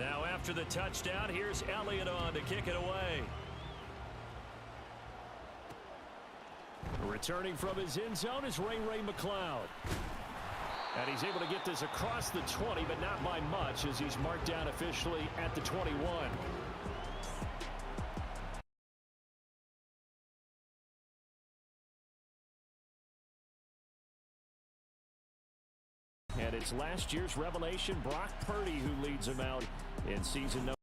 Now after the touchdown, here's Elliott on to kick it away. Returning from his end zone is Ray McLeod. And he's able to get this across the 20, but not by much as he's marked down officially at the 21. And it's last year's revelation, Brock Purdy, who leads him out in season number.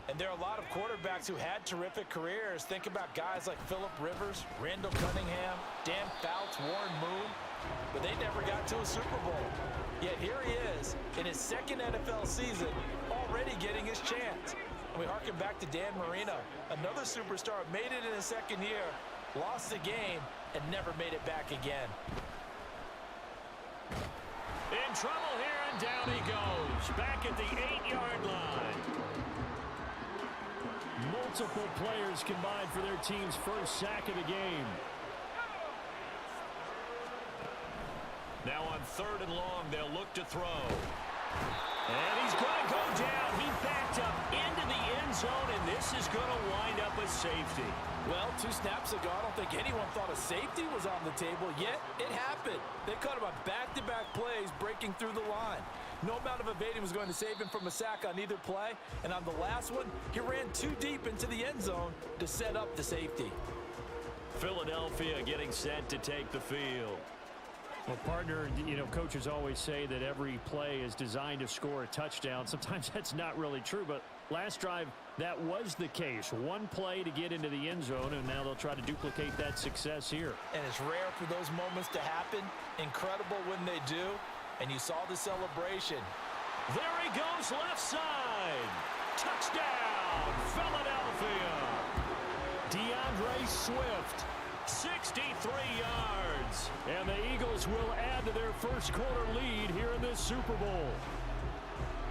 And there are a lot of quarterbacks who had terrific careers. Think about guys like Phillip Rivers, Randall Cunningham, Dan Fouts, Warren Moon. But they never got to a Super Bowl. Yet here he is in his second NFL season, already getting his chance. And we harken back to Dan Marino, another superstar, made it in his second year, lost the game, and never made it back again. In trouble here, and down he goes. Back at the 8-yard line. Multiple players combined for their team's first sack of the game. Now on 3rd and long, they'll look to throw. And he's going to go down. He backed up into the end zone, and this is going to wind up a safety. Well, 2 snaps ago, I don't think anyone thought a safety was on the table, yet it happened. They caught him on back-to-back plays breaking through the line. No amount of evading was going to save him from a sack on either play, and on the last one, he ran too deep into the end zone to set up the safety. Philadelphia getting set to take the field. Well, partner, you know, coaches always say that every play is designed to score a touchdown. Sometimes that's not really true, but last drive, that was the case. One play to get into the end zone, and now they'll try to duplicate that success here. And it's rare for those moments to happen. Incredible when they do. And you saw the celebration. There he goes, left side. Touchdown, Philadelphia. DeAndre Swift. 63 yards. And the Eagles will add to their first quarter lead here in this Super Bowl.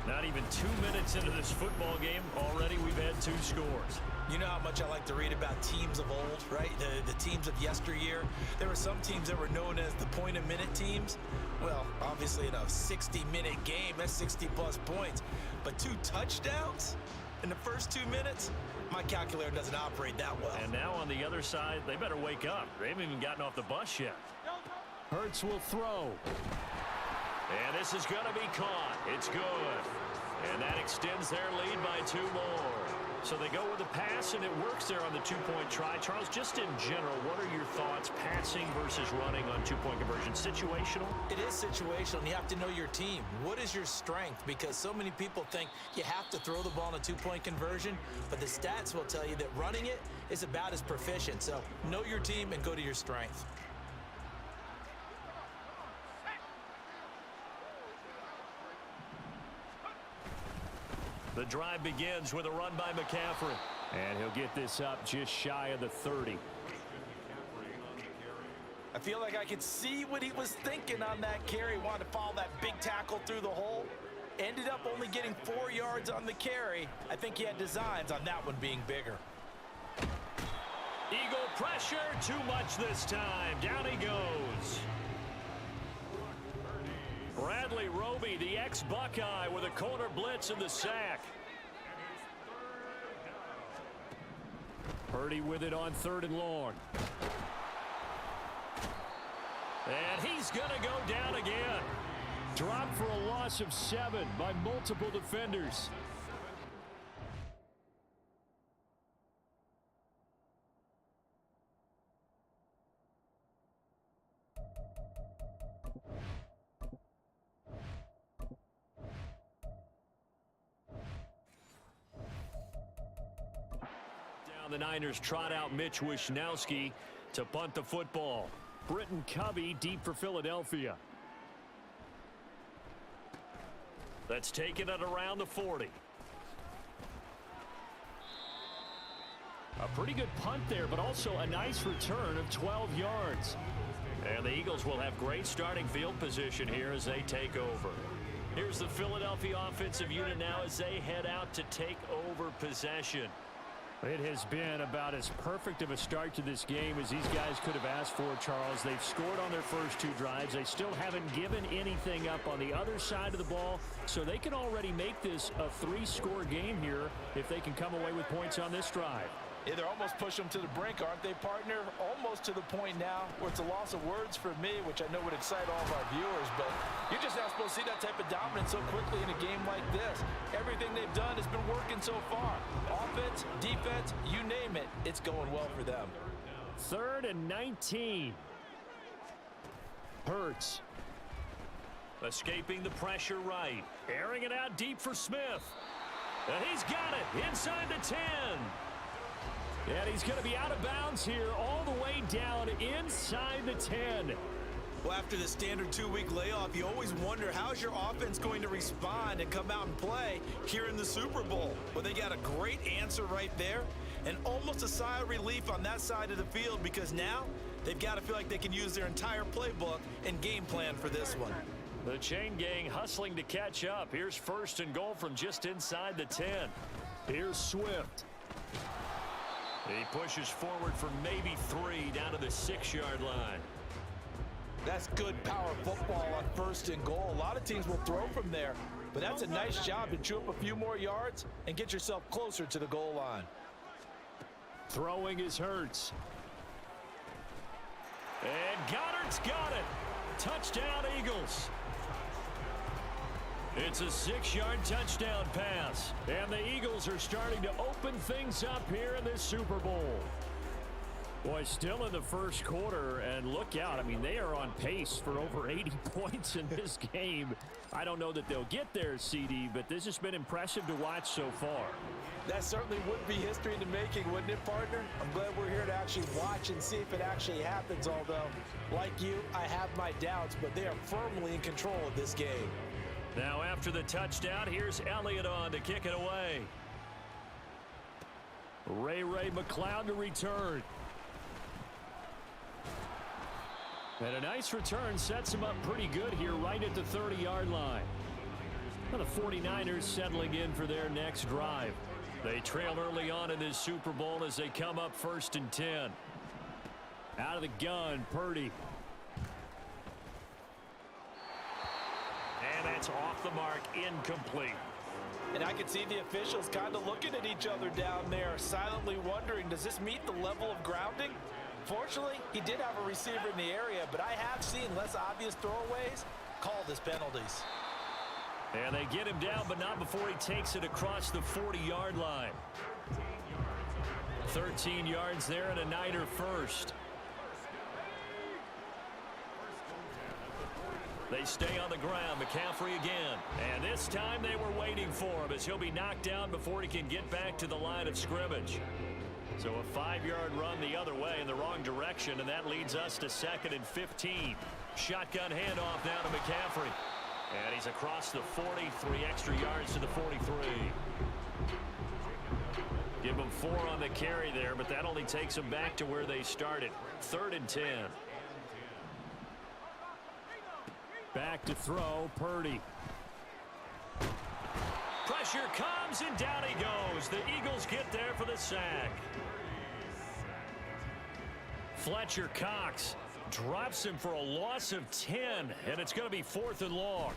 Not even 2 minutes into this football game, already we've had 2 scores. You know how much I like to read about teams of old, right? The teams of yesteryear. There were some teams that were known as the point-a-minute teams. Well, obviously in a 60-minute game, that's 60-plus points. But 2 touchdowns in the first 2 minutes? My calculator doesn't operate that well. And now on the other side, they better wake up. They haven't even gotten off the bus yet. Hurts will throw. And this is going to be caught. It's good. And that extends their lead by 2 more. So they go with the pass, and it works there on the 2-point try. Charles, just in general, what are your thoughts, passing versus running on 2-point conversion? Situational? It is situational, and you have to know your team. What is your strength? Because so many people think you have to throw the ball in a 2-point conversion, but the stats will tell you that running it is about as proficient. So know your team and go to your strength. The drive begins with a run by McCaffrey. And he'll get this up just shy of the 30. I feel like I could see what he was thinking on that carry. Wanted to follow that big tackle through the hole. Ended up only getting 4 yards on the carry. I think he had designs on that one being bigger. Eagle pressure, too much this time. Down he goes. Bradley Roby, the ex-Buckeye, with a corner blitz and the sack. Purdy with it on 3rd and long. And he's going to go down again. Dropped for a loss of 7 by multiple defenders. The Niners trot out Mitch Wishnowsky to punt the football. Britton Covey deep for Philadelphia. That's taken at around the 40. A pretty good punt there, but also a nice return of 12 yards. And the Eagles will have great starting field position here as they take over. Here's the Philadelphia offensive unit now as they head out to take over possession. It has been about as perfect of a start to this game as these guys could have asked for, Charles. They've scored on their first 2 drives. They still haven't given anything up on the other side of the ball, so they can already make this a 3-score game here if they can come away with points on this drive. Yeah, they're almost pushing them to the brink, aren't they, partner? Almost to the point now where it's a loss of words for me, which I know would excite all of our viewers, but you're just not supposed to see that type of dominance so quickly in a game like this. Everything they've done has been working so far. Offense, defense, you name it, it's going well for them. 3rd and 19. Hurts. Escaping the pressure right. Airing it out deep for Smith. And he's got it inside the 10. And he's going to be out of bounds here all the way down inside the 10. Well, after the standard 2-week layoff, you always wonder how's your offense going to respond and come out and play here in the Super Bowl. Well, they got a great answer right there and almost a sigh of relief on that side of the field because now they've got to feel like they can use their entire playbook and game plan for this one. The chain gang hustling to catch up. Here's 1st and goal from just inside the 10. Here's Swift. He pushes forward for maybe 3 down to the 6-yard line. That's good power football on 1st and goal. A lot of teams will throw from there, but that's a nice job to chew up a few more yards and get yourself closer to the goal line. Throwing is Hurts. And Goddard's got it. Touchdown, Eagles. It's a 6-yard touchdown pass. And the Eagles are starting to open things up here in this Super Bowl. Boy, still in the first quarter, and look out. I mean, they are on pace for over 80 points in this game. I don't know that they'll get there, CD, but this has been impressive to watch so far. That certainly would be history in the making, wouldn't it, partner? I'm glad we're here to actually watch and see if it actually happens, although, like you, I have my doubts, but they are firmly in control of this game. Now after the touchdown, here's Elliott on to kick it away. Ray McCloud to return. And a nice return sets him up pretty good here right at the 30-yard line. Now the 49ers settling in for their next drive. They trail early on in this Super Bowl as they come up 1st and 10. Out of the gun, Purdy. And that's off the mark, incomplete. And I can see the officials kind of looking at each other down there, silently wondering, does this meet the level of grounding? Fortunately, he did have a receiver in the area, but I have seen less obvious throwaways called as penalties. And they get him down, but not before he takes it across the 40-yard line. 13 yards there and a Niner first. They stay on the ground. McCaffrey again. And this time they were waiting for him as he'll be knocked down before he can get back to the line of scrimmage. So a 5-yard run the other way in the wrong direction, and that leads us to 2nd and 15. Shotgun handoff now to McCaffrey. And he's across the 40, 3 extra yards to the 43. Give him 4 on the carry there, but that only takes them back to where they started. 3rd and 10. Back to throw, Purdy. Pressure comes, and down he goes. The Eagles get there for the sack. Fletcher Cox drops him for a loss of 10, and it's going to be 4th and long.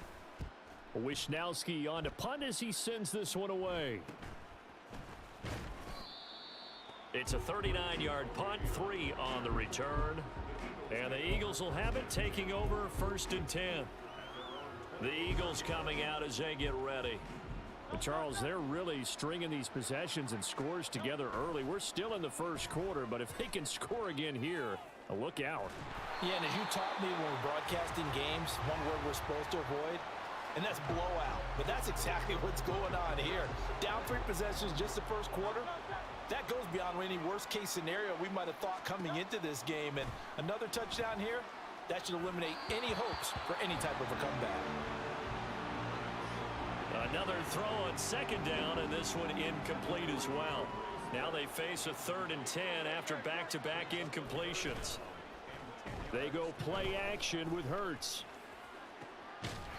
Wishnowski on to punt as he sends this one away. It's a 39-yard punt, 3 on the return. And the Eagles will have it, taking over 1st and 10. The Eagles coming out as they get ready. But Charles, they're really stringing these possessions and scores together early. We're still in the first quarter, but if they can score again here, look out. Yeah, and as you taught me when we're broadcasting games, one word we're supposed to avoid, and that's blowout. But that's exactly what's going on here. Down 3 possessions just the first quarter. That goes beyond any worst-case scenario we might have thought coming into this game. And another touchdown here, that should eliminate any hopes for any type of a comeback. Another throw on 2nd down, and this one incomplete as well. Now they face a 3rd and 10 after back-to-back incompletions. They go play action with Hurts.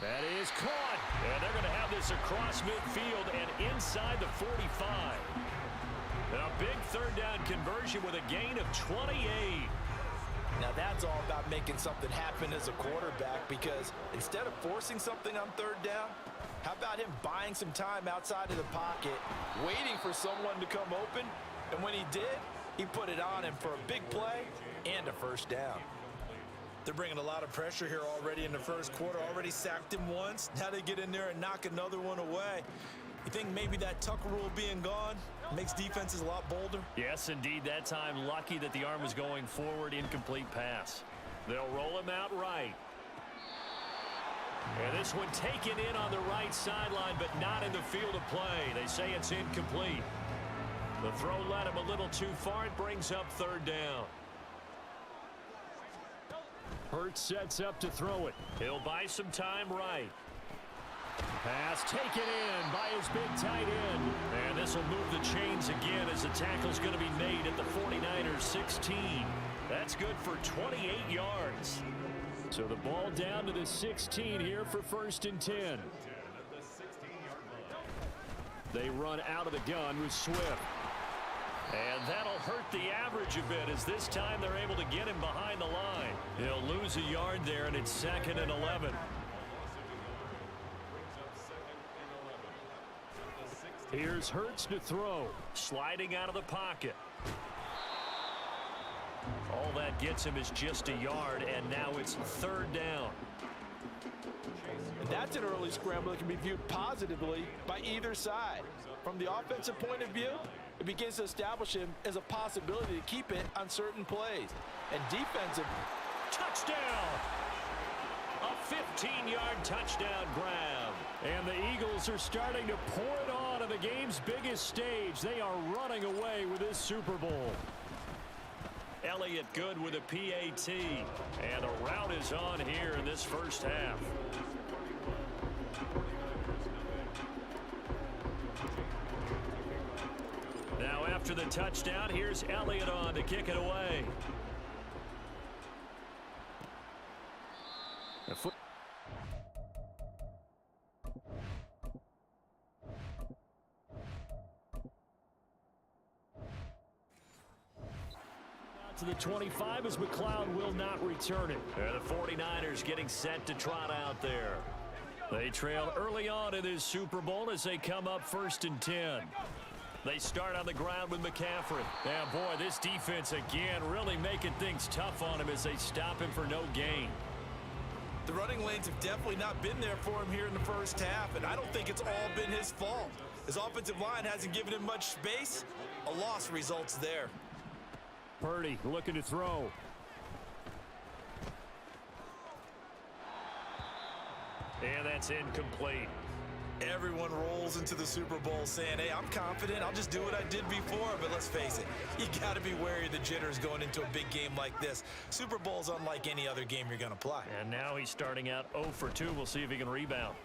That is caught, and they're going to have this across midfield and inside the 45. A big third down conversion with a gain of 28. Now that's all about making something happen as a quarterback, because instead of forcing something on third down, how about him buying some time outside of the pocket, waiting for someone to come open, and when he did, he put it on him for a big play and a first down. They're bringing a lot of pressure here already in the first quarter. Already sacked him once. Now they get in there and knock another one away. You think maybe that Tucker rule being gone makes defenses a lot bolder? Yes, indeed. That time, lucky that the arm was going forward. Incomplete pass. They'll roll him out right. And this one taken in on the right sideline, but not in the field of play. They say it's incomplete. The throw led him a little too far. It brings up third down. Hurts sets up to throw it. He'll buy some time right. Pass taken in by his big tight end. And this will move the chains again as the tackle's going to be made at the 49ers 16. That's good for 28 yards. So the ball down to the 16 here for 1st and 10. They run out of the gun with Swift. And that'll hurt the average a bit, as this time they're able to get him behind the line. He'll lose a yard there, and it's 2nd and 11. Here's Hurts to throw. Sliding out of the pocket. All that gets him is just a yard, and now it's 3rd down. And that's an early scramble that can be viewed positively by either side. From the offensive point of view, it begins to establish him as a possibility to keep it on certain plays. And defensive, Touchdown! A 15-yard touchdown grab. And the Eagles are starting to pour it on the game's biggest stage. They are running away with this Super Bowl. Elliott good with a PAT. And a rout is on here in this first half. Now after the touchdown, here's Elliott on to kick it away. To the 25 as McLeod will not return it. The 49ers getting set to trot out there. They trail early on in this Super Bowl as they come up 1st and 10. They start on the ground with McCaffrey. And boy, this defense again really making things tough on him as they stop him for no gain. The running lanes have definitely not been there for him here in the first half, and I don't think it's all been his fault. His offensive line hasn't given him much space. A loss results there. Purdy looking to throw. And that's incomplete. Everyone rolls into the Super Bowl saying, hey, I'm confident. I'll just do what I did before. But let's face it, you got to be wary of the jitters going into a big game like this. Super Bowl's unlike any other game you're going to play. And now he's starting out 0 for 2. We'll see if he can rebound.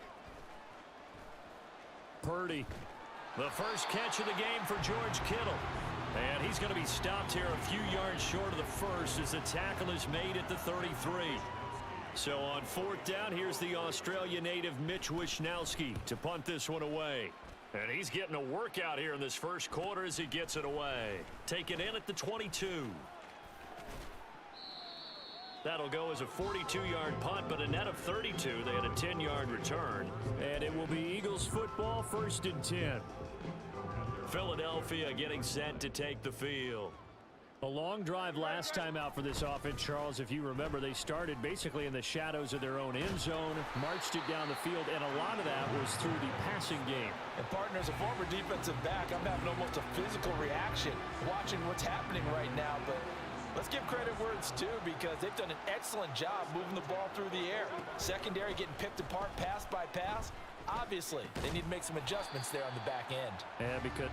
Purdy. The first catch of the game for George Kittle. And he's going to be stopped here a few yards short of the first as the tackle is made at the 33. So on 4th down, here's the Australia native Mitch Wishnowsky to punt this one away. And he's getting a workout here in this first quarter as he gets it away. Taken in at the 22. That'll go as a 42-yard punt, but a net of 32. They had a 10-yard return. And it will be Eagles football, 1st and 10. Philadelphia getting set to take the field. A long drive last time out for this offense, Charles. If you remember, they started basically in the shadows of their own end zone, marched it down the field, and a lot of that was through the passing game. and partner, as a former defensive back, I'm having almost a physical reaction watching what's happening right now. But let's give credit where it's due, because they've done an excellent job moving the ball through the air. Secondary getting picked apart pass by pass. Obviously, they need to make some adjustments there on the back end. And because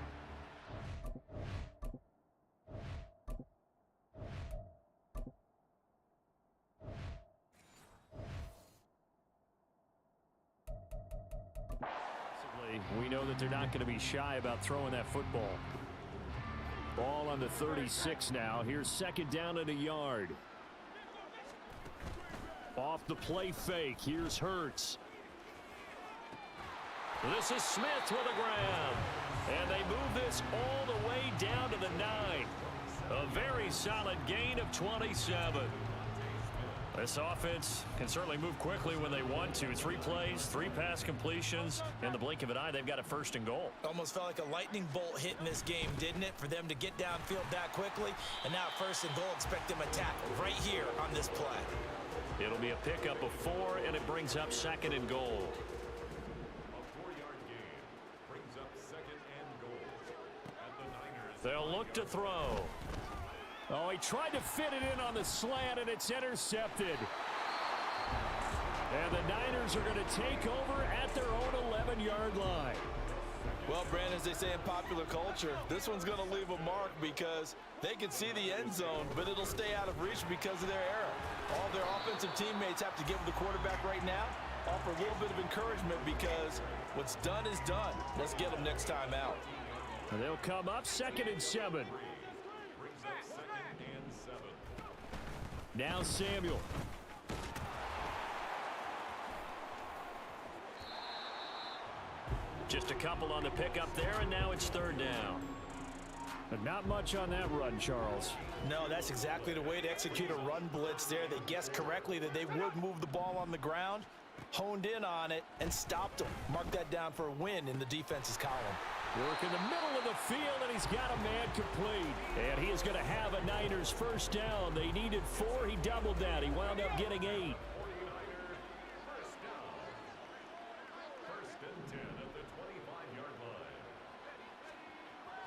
we know that they're not going to be shy about throwing that football. Ball on the 36 now. Here's 2nd down and a yard. Off the play fake. Here's Hurts. This is Smith with a grab. And they move this all the way down to the 9. A very solid gain of 27. This offense can certainly move quickly when they want to. 3 plays, 3 pass completions. In the blink of an eye, they've got a 1st and goal. Almost felt like a lightning bolt hit in this game, didn't it? For them to get downfield that quickly. And now 1st and goal, expect them attack right here on this play. It'll be a pickup of 4, and it brings up 2nd and goal. They'll look to throw. Oh, he tried to fit it in on the slant, and it's intercepted. And the Niners are going to take over at their own 11-yard line. Well, Brandon, as they say in popular culture, this one's going to leave a mark because they can see the end zone, but it'll stay out of reach because of their error. All their offensive teammates have to give the quarterback right now, offer a little bit of encouragement because what's done is done. Let's get them next time out. And they'll come up 2nd and 7. Now Samuel. Just a couple on the pickup there, and now it's 3rd down. But not much on that run, Charles. No, that's exactly the way to execute a run blitz there. They guessed correctly that they would move the ball on the ground, honed in on it, and stopped them. Mark that down for a win in the defense's column. Work in the middle of the field, and he's got a man complete. And he is going to have a Niners 1st down. They needed 4. He doubled that. He wound up getting 8.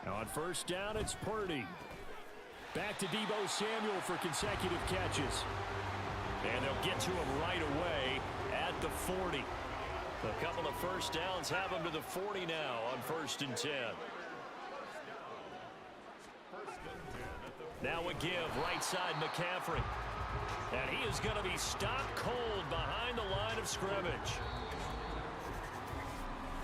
Now on 1st down, it's Purdy. Back to Deebo Samuel for consecutive catches. And they'll get to him right away at the 40. A couple of 1st downs have him to the 40 now on 1st and 10. Now a give, right side McCaffrey. And he is going to be stopped cold behind the line of scrimmage.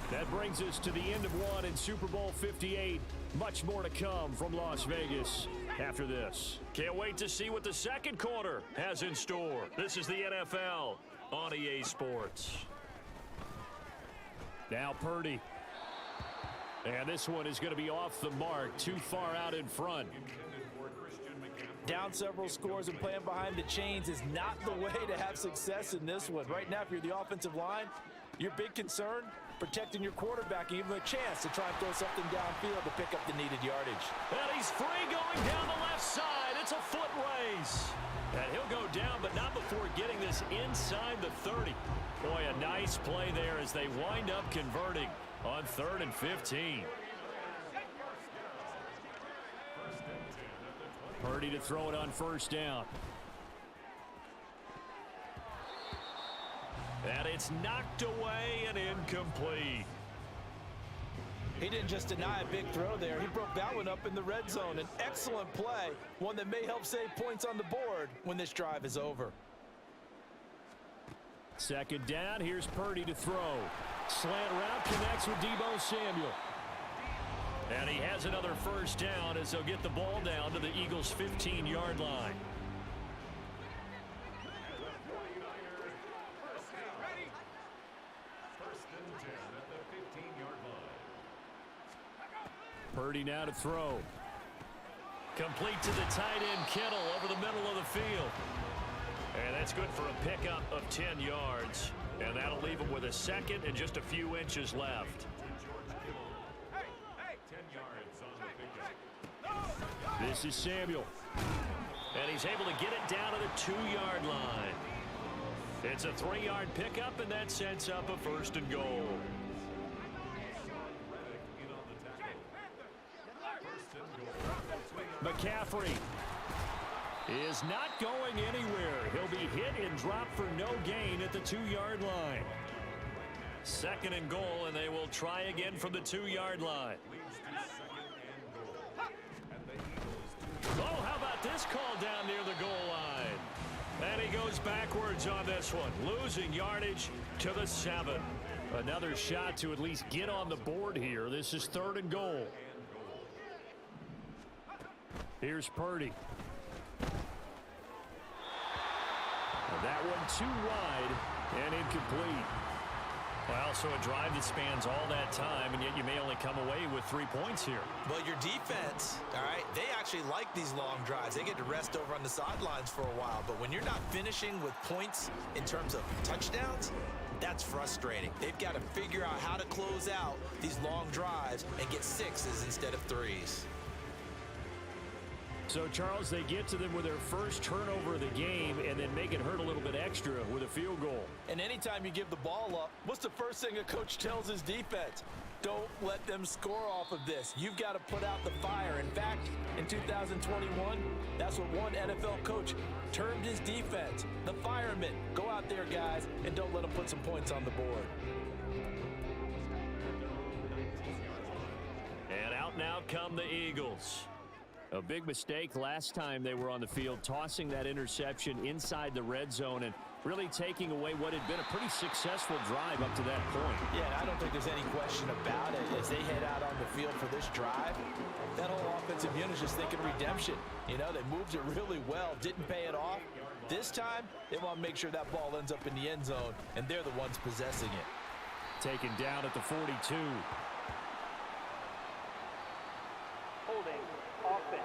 That brings us to the end of 1 in Super Bowl 58. Much more to come from Las Vegas after this. Can't wait to see what the 2nd quarter has in store. This is the NFL on EA Sports. Now Purdy. And this one is going to be off the mark, too far out in front. Down several scores and playing behind the chains is not the way to have success in this one. Right now, if you're the offensive line, your big concern, protecting your quarterback and giving him a chance to try and throw something downfield to pick up the needed yardage. And he's free going down the left side. It's a foot race. And he'll go down, but not before getting this inside the 30. Boy, a nice play there as they wind up converting on 3rd and 15. Purdy to throw it on 1st down. And it's knocked away and incomplete. He didn't just deny a big throw there. He broke that one up in the red zone. An excellent play, one that may help save points on the board when this drive is over. 2nd down, here's Purdy to throw. Slant route connects with Deebo Samuel. And he has another 1st down as they'll get the ball down to the Eagles' 15-yard line. Purdy now to throw. Complete to the tight end Kittle over the middle of the field. And that's good for a pickup of 10 yards. And that'll leave him with a 2nd and just a few inches left. This is Samuel. And he's able to get it down to the 2-yard line. It's a 3-yard pickup, and that sets up a 1st and goal. McCaffrey is not going anywhere. He'll be hit and dropped for no gain at the 2-yard line. 2nd and goal, and they will try again from the 2-yard line. Oh, how about this call down near the goal line? And he goes backwards on this one, losing yardage to the 7. Another shot to at least get on the board here. This is 3rd and goal. Here's Purdy. And that one too wide and incomplete. Well, so a drive that spans all that time, and yet you may only come away with 3 points here. Well, your defense, all right, they actually like these long drives. They get to rest over on the sidelines for a while. But when you're not finishing with points in terms of touchdowns, that's frustrating. They've got to figure out how to close out these long drives and get 6s instead of 3s. So, Charles, they get to them with their first turnover of the game and then make it hurt a little bit extra with a field goal. And anytime you give the ball up, what's the first thing a coach tells his defense? Don't let them score off of this. You've got to put out the fire. In fact, in 2021, that's what one NFL coach termed his defense. The firemen. Go out there, guys, and don't let them put some points on the board. And out now come the Eagles. A big mistake last time they were on the field, tossing that interception inside the red zone and really taking away what had been a pretty successful drive up to that point. Yeah, I don't think there's any question about it. As they head out on the field for this drive, that whole offensive unit is just thinking redemption. You know, they moved it really well, didn't pay it off. This time, they want to make sure that ball ends up in the end zone, and they're the ones possessing it. Taken down at the 42. Holding offense.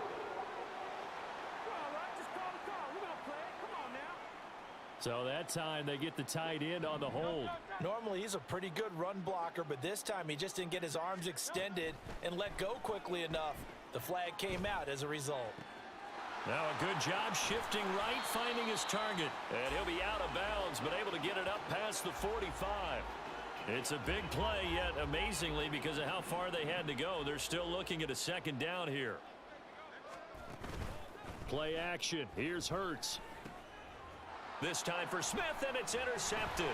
So that time they get the tight end on the hold. Normally he's a pretty good run blocker, but this time he just didn't get his arms extended and let go quickly enough. The flag came out as a result. Now a good job shifting right, finding his target. And he'll be out of bounds, but able to get it up past the 45. It's a big play, yet amazingly, because of how far they had to go, they're still looking at a second down here. Play action. Here's Hurts. This time for Smith, and it's intercepted.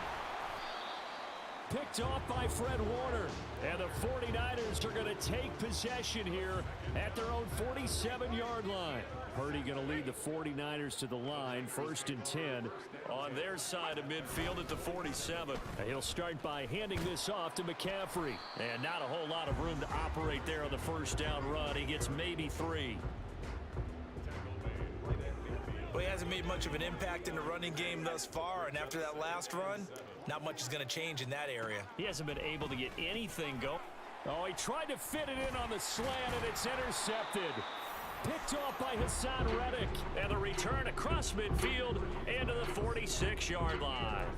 Picked off by Fred Warner. And the 49ers are going to take possession here at their own 47-yard line. Purdy going to lead the 49ers to the line, 1st and 10 on their side of midfield at the 47. He'll start by handing this off to McCaffrey. And not a whole lot of room to operate there on the first down run. He gets maybe 3. Well, he hasn't made much of an impact in the running game thus far, and after that last run, not much is going to change in that area. He hasn't been able to get anything going. Oh, he tried to fit it in on the slant, and it's intercepted. Picked off by Hassan Reddick. And the return across midfield into the 46-yard line.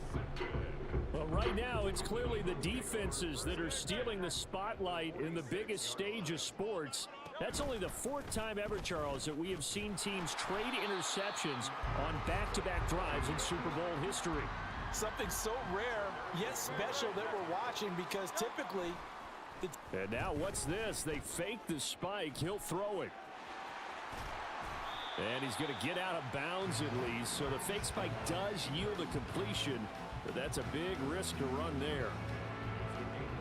Well, right now, it's clearly the defenses that are stealing the spotlight in the biggest stage of sports. That's only the 4th time ever, Charles, that we have seen teams trade interceptions on back-to-back drives in Super Bowl history. Something so rare, yet special that we're watching, because typically... And now what's this? They fake the spike. He'll throw it. And he's going to get out of bounds at least. So the fake spike does yield a completion, but that's a big risk to run there.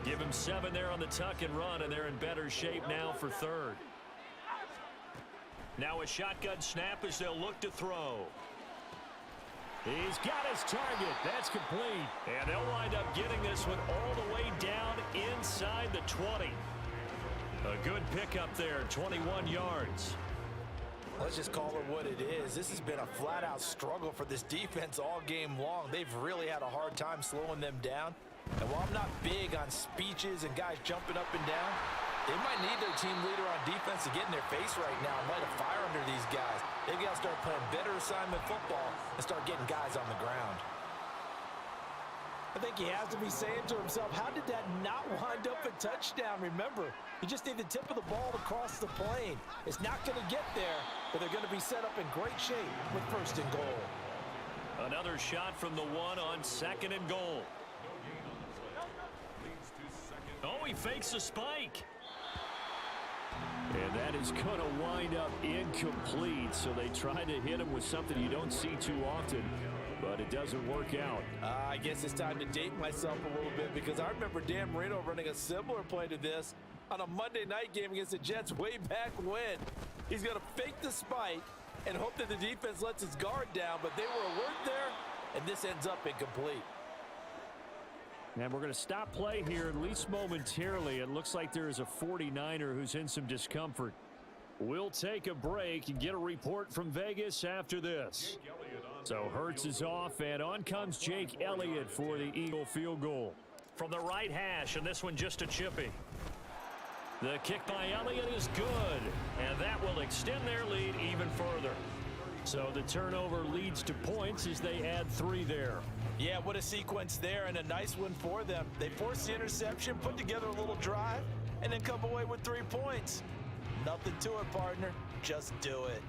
Give him 7 there on the tuck and run, and they're in better shape now for 3rd. Now a shotgun snap as they'll look to throw. He's got his target. That's complete. And they'll wind up getting this one all the way down inside the 20. A good pickup there, 21 yards. Let's just call it what it is. This has been a flat-out struggle for this defense all game long. They've really had a hard time slowing them down. And while I'm not big on speeches and guys jumping up and down, they might need their team leader on defense to get in their face right now and light a fire under these guys. They've got to start playing better assignment football and start getting guys on the ground. I think he has to be saying to himself, how did that not wind up a touchdown? Remember, you just need the tip of the ball to cross the plane. It's not going to get there, but they're going to be set up in great shape with 1st and goal. Another shot from the 1 on 2nd and goal. Oh, he fakes a spike. And that is going to wind up incomplete. So they try to hit him with something you don't see too often, but it doesn't work out. I guess it's time to date myself a little bit, because I remember Dan Marino running a similar play to this on a Monday night game against the Jets way back when. He's going to fake the spike and hope that the defense lets his guard down, but they were alert there, and this ends up incomplete. And we're going to stop play here, at least momentarily. It looks like there is a 49er who's in some discomfort. We'll take a break and get a report from Vegas after this. So Hurts is off, and on comes Jake Elliott for the Eagle field goal. from the right hash, and this one just a chippy. The kick by Elliott is good, and that will extend their lead even further. So the turnover leads to points as they add 3 there. Yeah, what a sequence there, and a nice one for them. They forced the interception, put together a little drive, and then come away with 3 points. Nothing to it, partner. Just do it.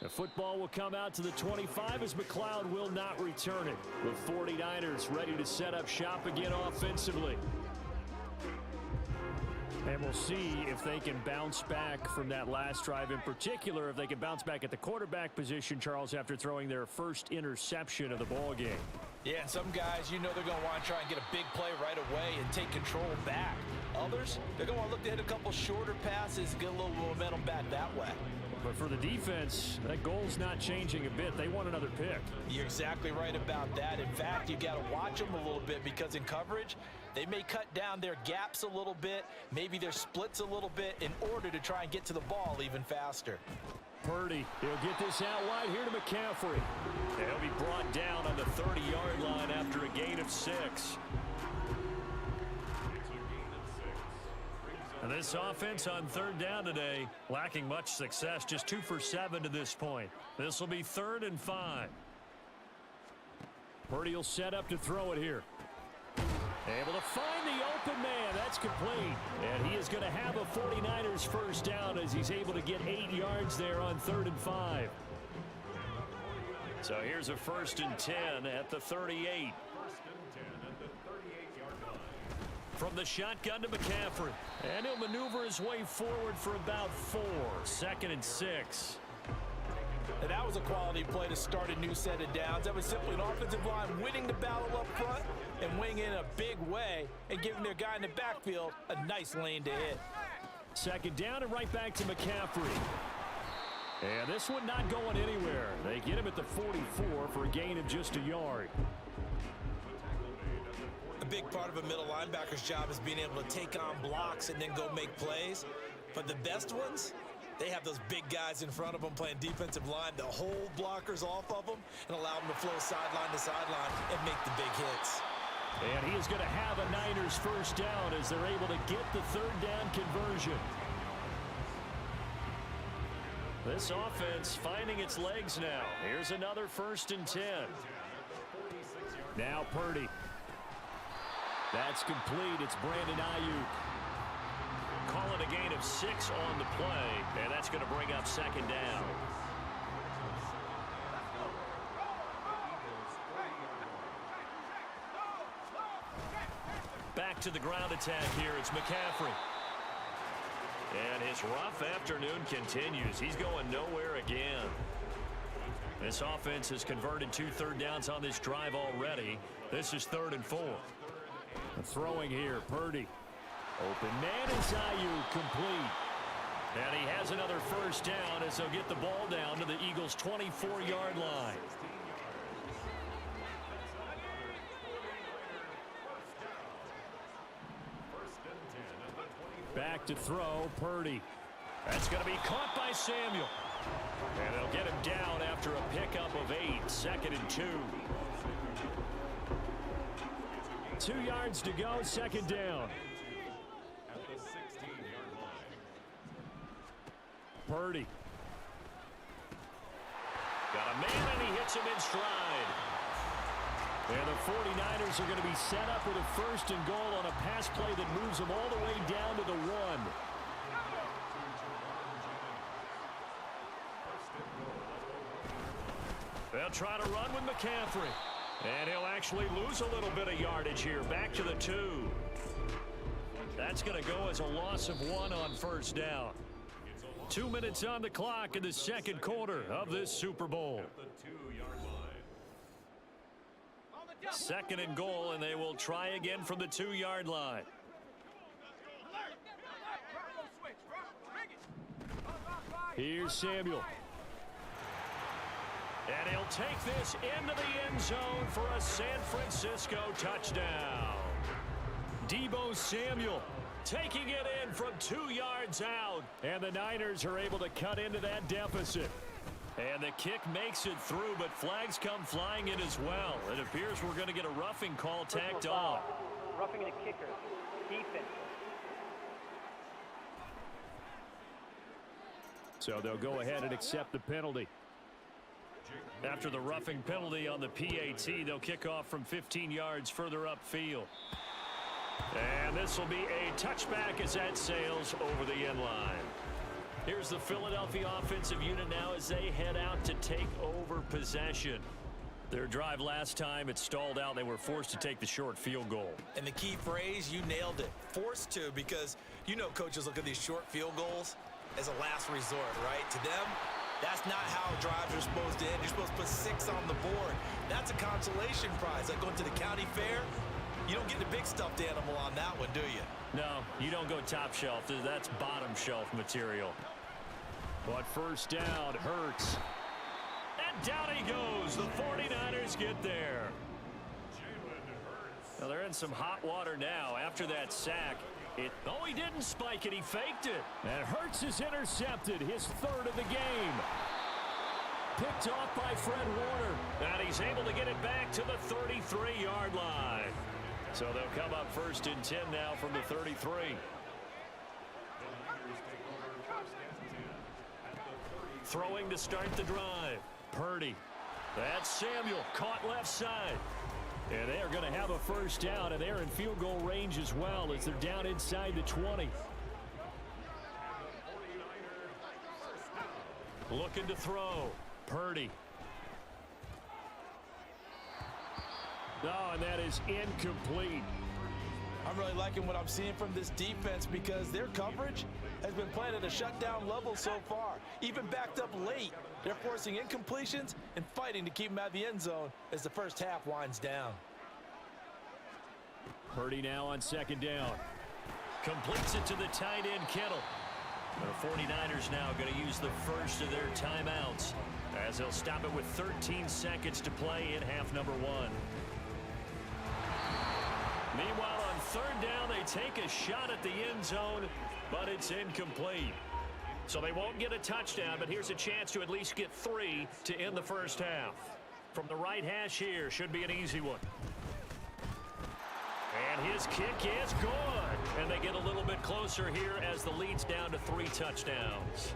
The football will come out to the 25 as McLeod will not return it. The 49ers ready to set up shop again offensively. And we'll see if they can bounce back from that last drive, in particular if they can bounce back at the quarterback position, Charles, after throwing their first interception of the ball game. Yeah, some guys, you know they're going to want to try and get a big play right away and take control back. Others, they're going to want to look to hit a couple shorter passes, get a little momentum back that way. But for the defense, that goal's not changing a bit. They want another pick. You're exactly right about that. In fact, you got to watch them a little bit because in coverage, they may cut down their gaps a little bit, maybe their splits a little bit in order to try and get to the ball even faster. Purdy, he'll get this out wide here to McCaffrey. He'll be brought down on the 30-yard line after a gain of 6. And this offense on 3rd down today, lacking much success, just 2 for 7 to this point. This will be 3rd and 5. Purdy will set up to throw it here. Able to find the open man. That's complete. And he is going to have a 49ers first down as he's able to get 8 yards there on 3rd and 5. So here's a 1st and 10 at the 38. From the shotgun to McCaffrey. And he'll maneuver his way forward for about 4. 2nd and 6. And that was a quality play to start a new set of downs. That was simply an offensive line winning the battle up front and winning in a big way and giving their guy in the backfield a nice lane to hit. 2nd down and right back to McCaffrey. And this one not going anywhere. They get him at the 44 for a gain of just a yard. A big part of a middle linebacker's job is being able to take on blocks and then go make plays. But the best ones, they have those big guys in front of them playing defensive line that hold blockers off of them and allow them to flow sideline to sideline and make the big hits. And he is going to have a Niners first down as they're able to get the 3rd down conversion. This offense finding its legs now. Here's another 1st and 10. Now Purdy. That's complete. It's Brandon Ayuk. Call it a gain of 6 on the play, and that's going to bring up 2nd down. Back to the ground attack here. It's McCaffrey. And his rough afternoon continues. He's going nowhere again. This offense has converted 2 third downs on this drive already. This is 3rd and 4. Throwing here, Purdy. Open man is Ayuk, complete. And he has another first down as they'll get the ball down to the Eagles' 24-yard line. Back to throw, Purdy. That's going to be caught by Samuel. And they'll get him down after a pickup of 8, 2nd and 2. 2 yards to go, 2nd down. Purdy. Got a man and he hits him in stride. And the 49ers are going to be set up with a 1st and goal on a pass play that moves them all the way down to the 1. They'll try to run with McCaffrey. And he'll actually lose a little bit of yardage here. Back to the 2. That's going to go as a loss of 1 on 1st down. 2 minutes on the clock in the 2nd quarter of this Super Bowl. 2nd and goal, and they will try again from the 2-yard line. Here's Samuel. And he'll take this into the end zone for a San Francisco touchdown. Deebo Samuel taking it in from 2 yards out. And the Niners are able to cut into that deficit. And the kick makes it through, but flags come flying in as well. It appears we're going to get a roughing call tacked on. Roughing the kicker. Defense. So they'll go ahead and accept the penalty. After the roughing penalty on the PAT, they'll kick off from 15 yards further upfield. And this will be a touchback as that sails over the end line. Here's the Philadelphia offensive unit now as they head out to take over possession. Their drive last time, it stalled out. They were forced to take the short field goal. And the key phrase, you nailed it. Forced to, because you know coaches look at these short field goals as a last resort, right? To them, that's not how drives are supposed to end. You're supposed to put 6 on the board. That's a consolation prize. Like going to the county fair, you don't get the big stuffed animal on that one, do you? No, you don't go top shelf. That's bottom shelf material. But first down, Hurts. And down he goes. The 49ers get there. Now they're in some hot water now after that sack. Oh, he didn't spike it. He faked it. And Hurts is intercepted, his 3rd of the game. Picked off by Fred Warner. And he's able to get it back to the 33-yard line. So they'll come up 1st and 10 now from the 33. Throwing to start the drive. Purdy. That's Samuel. Caught left side. And they are going to have a first down, and they're in field goal range as well as they're down inside the 20. Looking to throw. Purdy. No, and that is incomplete. I'm really liking what I'm seeing from this defense because their coverage has been playing at a shutdown level so far. Even backed up late, they're forcing incompletions and fighting to keep them out of the end zone as the first half winds down. Purdy now on 2nd down. Completes it to the tight end, Kittle. The 49ers now going to use the first of their timeouts as they'll stop it with 13 seconds to play in half number 1. Meanwhile, on 3rd down, they take a shot at the end zone, but it's incomplete. So they won't get a touchdown, but here's a chance to at least get 3 to end the first half. From the right hash here, should be an easy one. And his kick is good. And they get a little bit closer here as the lead's down to 3 touchdowns.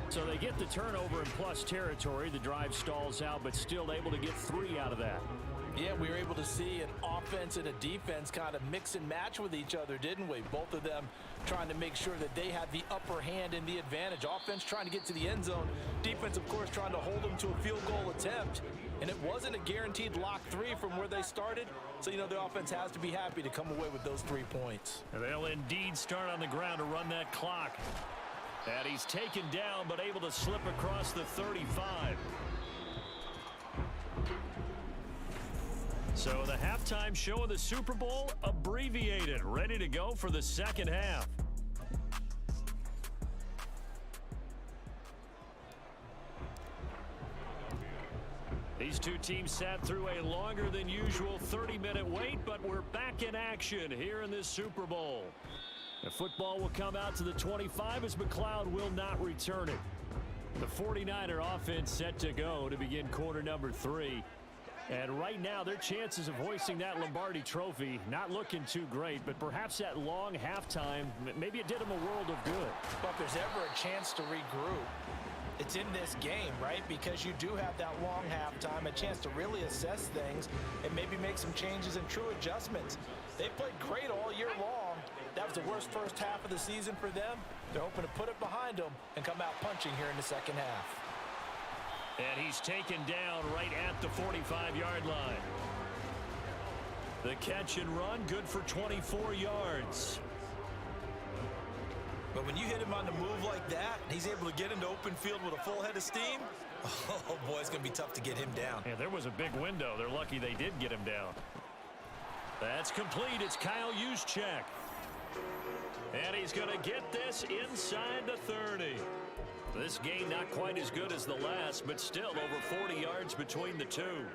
So they get the turnover in plus territory. The drive stalls out, but still able to get 3 out of that. Yeah, we were able to see an offense and a defense kind of mix and match with each other, didn't we? Both of them trying to make sure that they had the upper hand and the advantage. Offense trying to get to the end zone. Defense, of course, trying to hold them to a field goal attempt. And it wasn't a guaranteed lock 3 from where they started. So, you know, the offense has to be happy to come away with those 3 points. And they'll indeed start on the ground to run that clock. And he's taken down, but able to slip across the 35. So the halftime show of the Super Bowl abbreviated, ready to go for the second half. These two teams sat through a longer than usual 30-minute wait, but we're back in action here in this Super Bowl. The football will come out to the 25 as McLeod will not return it. The 49er offense set to go to begin quarter number 3. And right now, their chances of hoisting that Lombardi trophy not looking too great, but perhaps that long halftime, maybe it did them a world of good. But if there's ever a chance to regroup, it's in this game, right? Because you do have that long halftime, a chance to really assess things and maybe make some changes and true adjustments. They played great all year long. That was the worst first half of the season for them. They're hoping to put it behind them and come out punching here in the second half. And he's taken down right at the 45-yard line. The catch and run, good for 24 yards. But when you hit him on the move like that, he's able to get into open field with a full head of steam, oh boy, it's going to be tough to get him down. Yeah, there was a big window. They're lucky they did get him down. That's complete. It's Kyle Juszczyk. And he's going to get this inside the 30. This game not quite as good as the last, but still over 40 yards between the two.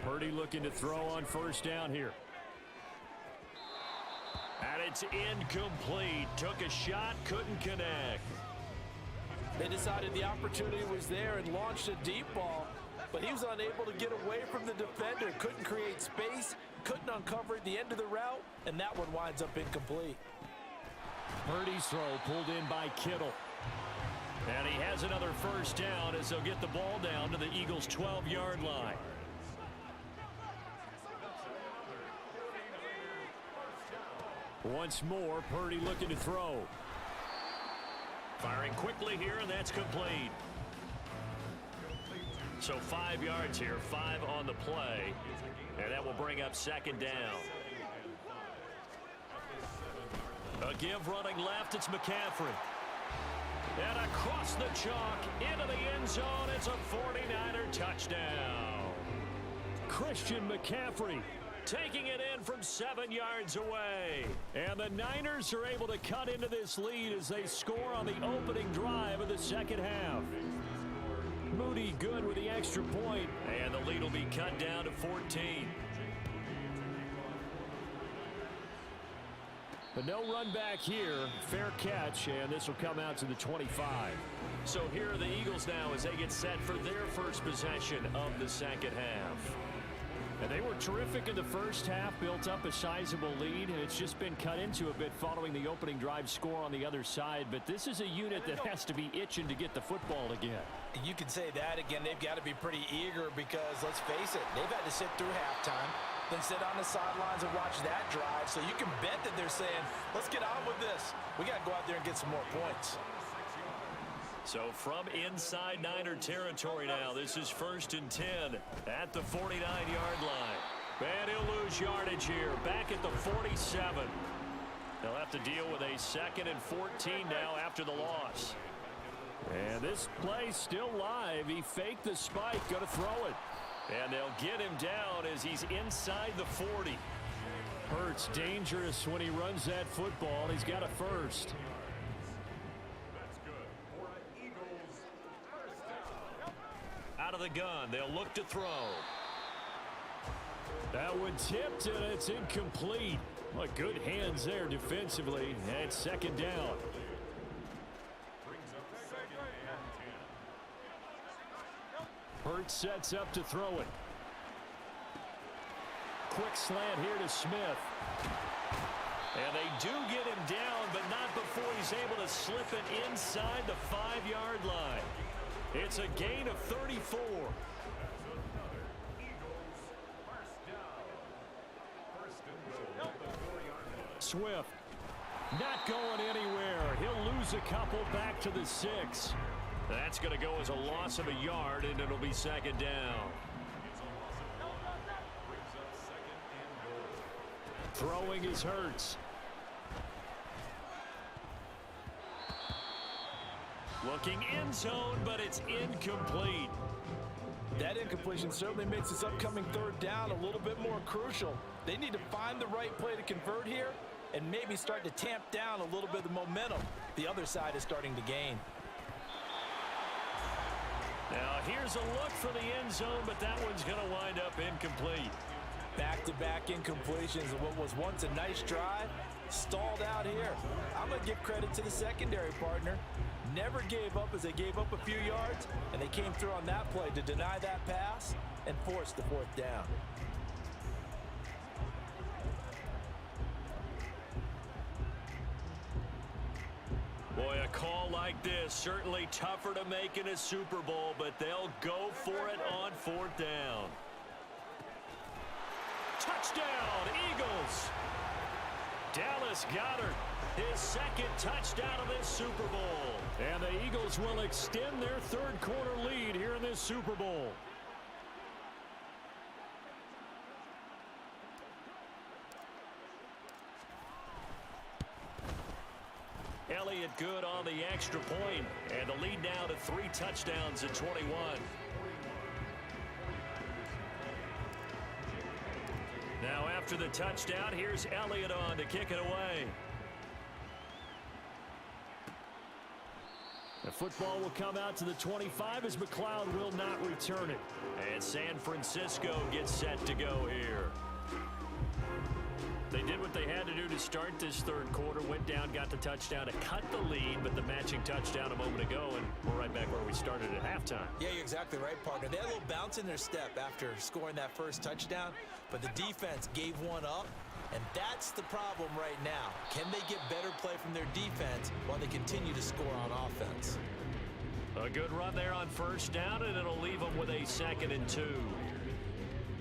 Purdy looking to throw on first down here. And it's incomplete. Took a shot, couldn't connect. They decided the opportunity was there and launched a deep ball, but he was unable to get away from the defender, couldn't create space, couldn't uncover at the end of the route, and that one winds up incomplete. Purdy's throw pulled in by Kittle. And he has another first down as they'll get the ball down to the Eagles' 12-yard line. Once more, Purdy looking to throw. Firing quickly here, and that's complete. So 5 yards here, 5 on the play, and that will bring up second down. A give running left, it's McCaffrey. And across the chalk, into the end zone, it's a 49er touchdown. Christian McCaffrey taking it in from 7 yards away. And the Niners are able to cut into this lead as they score on the opening drive of the second half. Moody good with the extra point, and the lead will be cut down to 14. But no run back here. Fair catch, and this will come out to the 25. So here are the Eagles now as they get set for their first possession of the second half. And they were terrific in the first half, built up a sizable lead, and it's just been cut into a bit following the opening drive score on the other side. But this is a unit that has to be itching to get the football again. You can say that again. They've got to be pretty eager because, let's face it, they've had to sit through halftime, then sit on the sidelines and watch that drive. So you can bet that they're saying, let's get on with this. We got to go out there and get some more points. So from inside Niner territory now, this is 1st and 10 at the 49-yard line. And he'll lose yardage here, back at the 47. They'll have to deal with a 2nd and 14 now after the loss. And this play still live. He faked the spike, going to throw it. And they'll get him down as he's inside the 40. Hurts dangerous when he runs that football. He's got a first. Out of the gun, they'll look to throw. That one tipped, and it's incomplete. Well, good hands there defensively, and 2nd down. Hurts sets up to throw it. Quick slant here to Smith. And they do get him down, but not before he's able to slip it inside the 5-yard line. It's a gain of 34. Swift not going anywhere. He'll lose a couple back to the 6. That's going to go as a loss of a yard, and it'll be 2nd down. Throwing is Hurts. Looking end zone, but it's incomplete. That incompletion certainly makes this upcoming 3rd down a little bit more crucial. They need to find the right play to convert here and maybe start to tamp down a little bit of momentum. The other side is starting to gain. Now here's a look for the end zone, but that one's going to wind up incomplete. Back-to-back incompletions of what was once a nice drive, stalled out here. I'm going to give credit to the secondary partner. Never gave up as they gave up a few yards, and they came through on that play to deny that pass and force the 4th down. Boy, a call like this, certainly tougher to make in a Super Bowl, but they'll go for it on 4th down. Touchdown, Eagles! Dallas Goedert, his 2nd touchdown of this Super Bowl. And the Eagles will extend their 3rd quarter lead here in this Super Bowl. Elliott good on the extra point, and the lead now to 3 touchdowns at 21. Now after the touchdown, here's Elliott on to kick it away. The football will come out to the 25 as McLeod will not return it. And San Francisco gets set to go here. They did what they had to do to to start this third quarter. Went down, got the touchdown to cut the lead, but the matching touchdown a moment ago, and we're right back where we started at halftime. Yeah, you're exactly right, partner. They had a little bounce in their step after scoring that first touchdown, but the defense gave one up, and that's the problem right now. Can they get better play from their defense while they continue to score on offense? A good run there on first down, and it'll leave them with a 2nd and 2.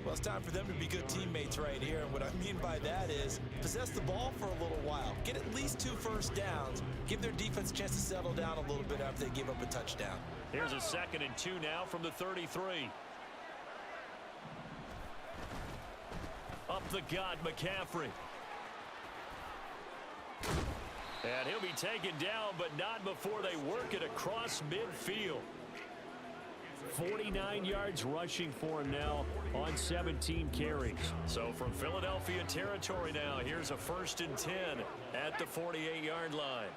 Well, it's time for them to be good teammates right here. And what I mean by that is possess the ball for a little while. Get at least 2 first downs. Give their defense a chance to settle down a little bit after they give up a touchdown. Here's a 2nd and 2 now from the 33. Up the gut, McCaffrey. And he'll be taken down, but not before they work it across midfield. 49 yards rushing for him now on 17 carries. So from Philadelphia territory now, here's a 1st and 10 at the 48-yard line.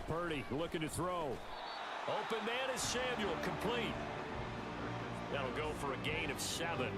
Purdy looking to throw. Open man is Samuel, complete. That'll go for a gain of 7.